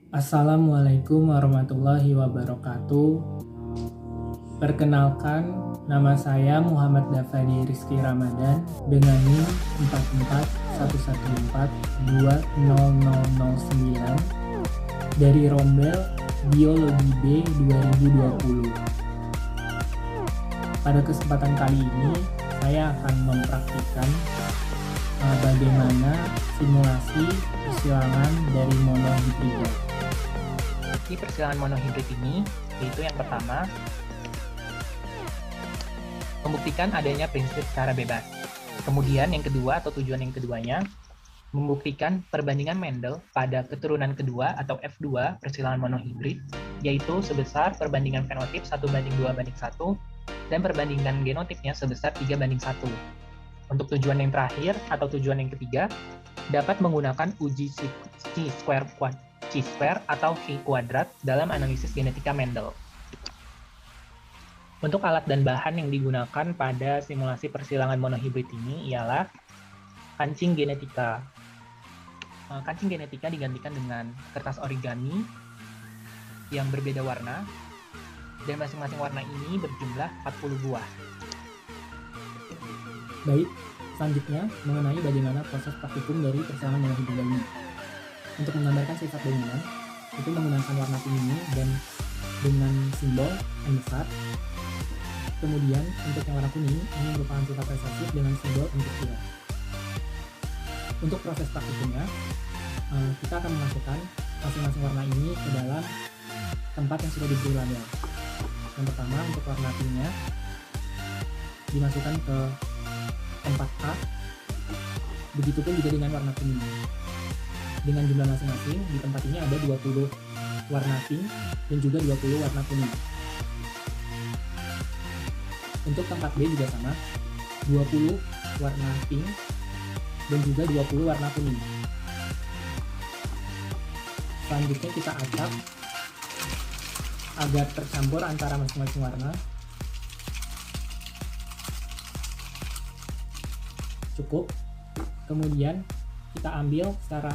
Assalamualaikum warahmatullahi wabarakatuh. Perkenalkan, nama saya Muhammad Dafadi Rizky Ramadan dengan NIM 441420009 dari Rombel Biologi B 2020. Pada kesempatan kali ini, saya akan mempraktikkan bagaimana simulasi persilangan dari monohibrida. Di persilangan monohibrid ini, yaitu yang pertama, membuktikan adanya prinsip secara bebas. Kemudian yang kedua atau tujuan yang keduanya, membuktikan perbandingan Mendel pada keturunan kedua atau F2 persilangan monohibrid, yaitu sebesar perbandingan fenotip 1:2:1 dan perbandingan genotipnya sebesar 3:1. Untuk tujuan yang terakhir atau tujuan yang ketiga, dapat menggunakan uji chi-square atau chi kuadrat dalam analisis genetika Mendel. Untuk alat dan bahan yang digunakan pada simulasi persilangan monohibrid ini ialah kancing genetika. Kancing genetika digantikan dengan kertas origami yang berbeda warna, dan masing-masing warna ini berjumlah 40 buah. Baik, selanjutnya mengenai bagaimana proses praktikum dari persilangan monohibrida ini. Untuk menggambarkan sifat dominan, itu menggunakan warna kuning dan dengan simbol N besar. Kemudian untuk yang warna kuning, ini merupakan sifat resesif dengan simbol N kecil. Untuk proses praktikumnya, kita akan memasukkan masing-masing warna ini ke dalam tempat yang sudah diberi label. Yang pertama, untuk warna pinknya dimasukkan ke tempat A, begitupun juga dengan warna kuning. Dengan jumlah masing-masing, di tempat ini ada 20 warna pink dan juga 20 warna kuning. Untuk tempat B juga sama, 20 warna pink dan juga 20 warna kuning. Selanjutnya kita acak agar tercampur antara masing-masing warna. Cukup. Kemudian kita ambil secara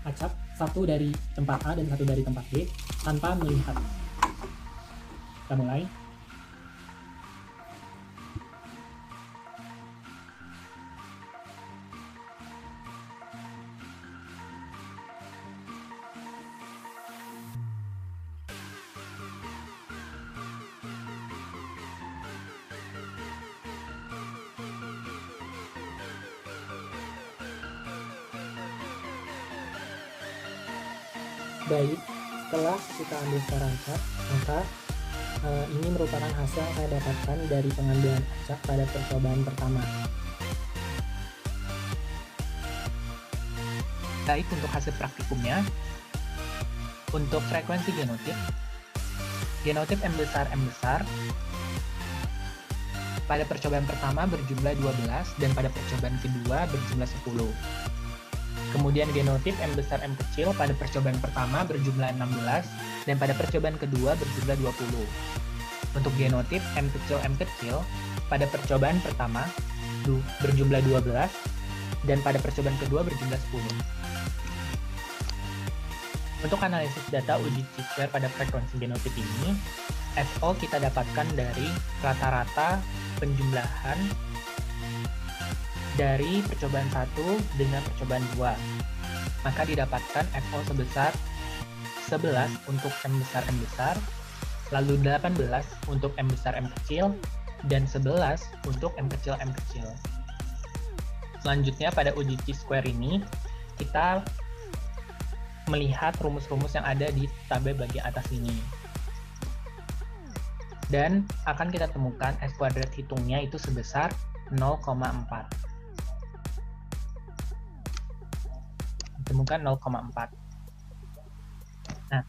acak satu dari tempat A dan satu dari tempat B tanpa melihat. Kita mulai. Baik, setelah kita ambil secara acak, maka ini merupakan hasil yang saya dapatkan dari pengambilan acak pada percobaan pertama. Baik, untuk hasil praktikumnya, untuk frekuensi genotip M besar pada percobaan pertama berjumlah 12 dan pada percobaan kedua berjumlah 10. Kemudian genotip M besar M kecil pada percobaan pertama berjumlah 16 dan pada percobaan kedua berjumlah 20. Untuk genotip M kecil pada percobaan pertama berjumlah 12 dan pada percobaan kedua berjumlah 10. Untuk analisis data uji chi-square pada frekuensi genotip ini, FO kita dapatkan dari rata-rata penjumlahan dari percobaan 1 dengan percobaan 2. Maka didapatkan FO sebesar 11 untuk M besar, lalu 18 untuk M besar M kecil, dan 11 untuk M kecil. Selanjutnya pada uji chi-square ini, kita melihat rumus-rumus yang ada di tabel bagian atas ini. Dan akan kita temukan S kuadrat hitungnya itu sebesar 0,4. Ditemukan 0,4. Nah,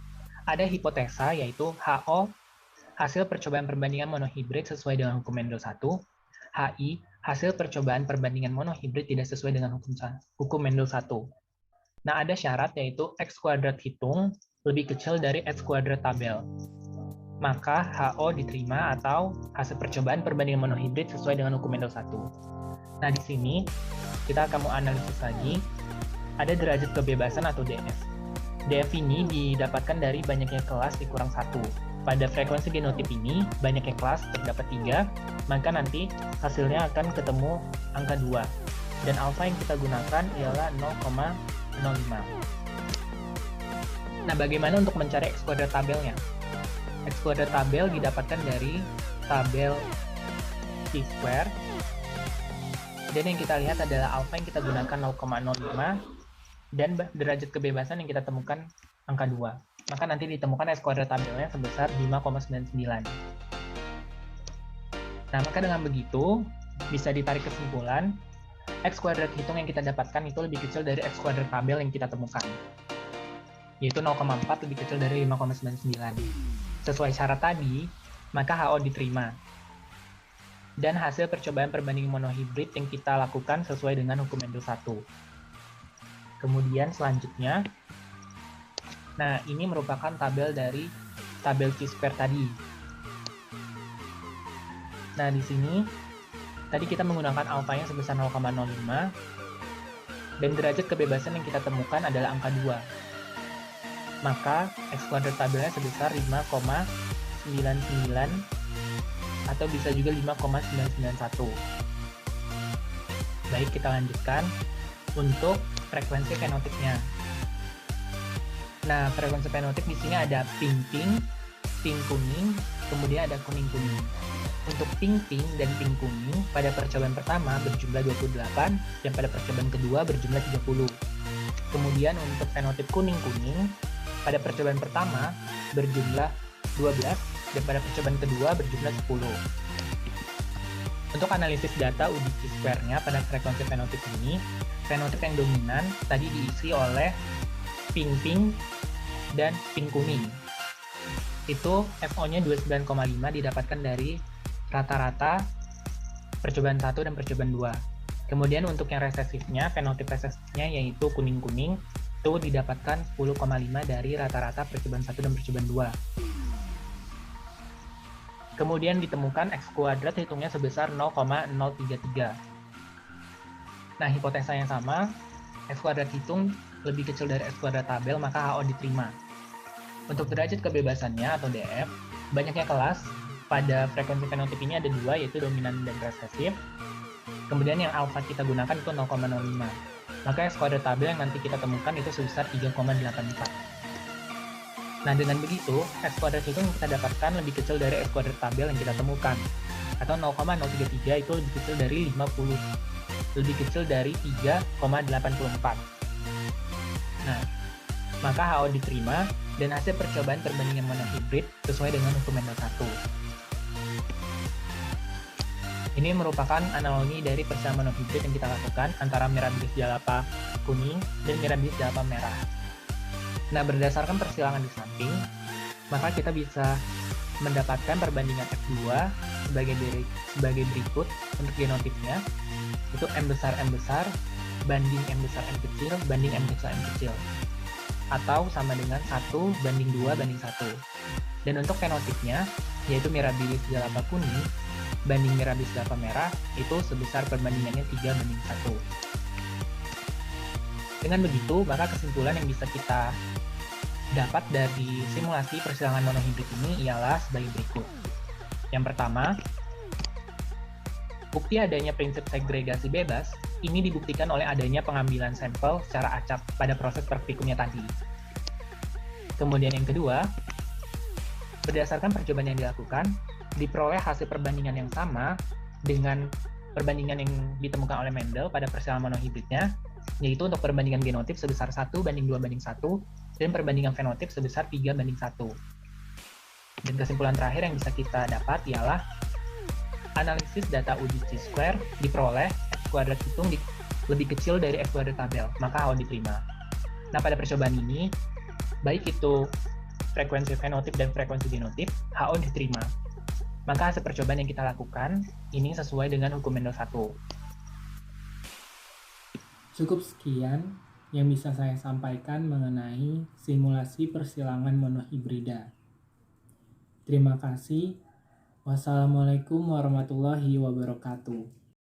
ada hipotesa yaitu HO hasil percobaan perbandingan monohibrid sesuai dengan hukum Mendel 1, HI hasil percobaan perbandingan monohibrid tidak sesuai dengan hukum Mendel 1. Nah, ada syarat yaitu X kuadrat hitung lebih kecil dari X kuadrat tabel. Maka HO diterima atau hasil percobaan perbandingan monohibrid sesuai dengan hukum Mendel 1. Nah, di sini kita akan menganalisis lagi ada derajat kebebasan atau DF. DF ini didapatkan dari banyaknya kelas dikurang 1. Pada frekuensi genotip ini, banyaknya kelas terdapat 3, maka nanti hasilnya akan ketemu angka 2. Dan alfa yang kita gunakan ialah 0,05. Nah, bagaimana untuk mencari X kuadrat tabelnya? X kuadrat tabel didapatkan dari tabel T-square. Dan yang kita lihat adalah alfa yang kita gunakan 0,05 dan derajat kebebasan yang kita temukan angka 2. Maka nanti ditemukan X kuadrat tabelnya sebesar 5,99. Nah, maka dengan begitu bisa ditarik kesimpulan X kuadrat hitung yang kita dapatkan itu lebih kecil dari X kuadrat tabel yang kita temukan, yaitu 0,4 lebih kecil dari 5,99. Sesuai syarat tadi, maka HO diterima. Dan hasil percobaan perbandingan monohibrid yang kita lakukan sesuai dengan hukum Mendel 1. Kemudian selanjutnya, nah ini merupakan tabel dari tabel T-square tadi. Nah di sini, tadi kita menggunakan alfanya sebesar 0,05, dan derajat kebebasan yang kita temukan adalah angka 2. Maka X kuadrat tabelnya sebesar 5,99 atau bisa juga 5,991. Baik, kita lanjutkan untuk frekuensi fenotipnya. Nah, frekuensi fenotip di sini ada pink-pink, pink-kuning, kemudian ada kuning-kuning. Untuk pink-pink dan pink-kuning pada percobaan pertama berjumlah 28 dan pada percobaan kedua berjumlah 30. Kemudian untuk fenotip kuning-kuning pada percobaan pertama berjumlah 12 dan pada percobaan kedua berjumlah 10. Untuk analisis data uji T-square-nya pada frekuensi fenotip ini, fenotip yang dominan tadi diisi oleh pink-pink dan pink-kuning. Itu FO-nya 29,5 didapatkan dari rata-rata percobaan 1 dan percobaan 2. Kemudian untuk yang resesifnya, fenotip resesifnya yaitu kuning-kuning, itu didapatkan 10,5 dari rata-rata percobaan 1 dan percobaan 2. Kemudian ditemukan X kuadrat hitungnya sebesar 0,033. Nah, hipotesa yang sama, X kuadrat hitung lebih kecil dari X kuadrat tabel, maka HO diterima. Untuk derajat kebebasannya atau DF, banyaknya kelas pada frekuensi fenotip ini ada 2, yaitu dominan dan resesif. Kemudian yang alfa kita gunakan itu 0,05. Maka X kuadrat tabel yang nanti kita temukan itu sebesar 3,84. Nah, dengan begitu, X kuadrat itu yang kita dapatkan lebih kecil dari X kuadrat tabel yang kita temukan. Atau 0,033 itu lebih kecil dari 50. Lebih kecil dari 3,84. Nah, maka HO diterima dan hasil percobaan perbandingan monohibrid sesuai dengan hukum Mendel 1. Ini merupakan analogi dari persilangan monohibrid yang kita lakukan antara mirabilis jalapa kuning dan mirabilis jalapa merah. Nah, berdasarkan persilangan di samping, maka kita bisa mendapatkan perbandingan F2 sebagai berikut untuk genotipnya, itu M besar banding M besar M kecil banding M kecil M kecil, atau sama dengan 1 banding 2 banding 1. Dan untuk fenotipnya, yaitu mirabilis jalapa kuning banding mirabilis jalapa merah, itu sebesar perbandingannya 3 banding 1. Dengan begitu, maka kesimpulan yang bisa kita dapat dari simulasi persilangan monohibrid ini ialah sebagai berikut. Yang pertama, bukti adanya prinsip segregasi bebas ini dibuktikan oleh adanya pengambilan sampel secara acak pada proses praktikumnya tadi. Kemudian yang kedua, berdasarkan percobaan yang dilakukan, diperoleh hasil perbandingan yang sama dengan perbandingan yang ditemukan oleh Mendel pada persilangan monohibridnya, yaitu untuk perbandingan genotip sebesar 1 banding 2 banding 1, dan perbandingan fenotip sebesar 3 banding 1. Dan kesimpulan terakhir yang bisa kita dapat ialah analisis data uji T-square diperoleh X kuadrat hitung lebih kecil dari X kuadrat tabel, maka HO diterima. Nah, pada percobaan ini, baik itu frekuensi fenotip dan frekuensi genotip, HO diterima. Maka hasil percobaan yang kita lakukan, ini sesuai dengan hukum Mendel 1. Cukup sekian yang bisa saya sampaikan mengenai simulasi persilangan monohibrida. Terima kasih. Wassalamualaikum warahmatullahi wabarakatuh.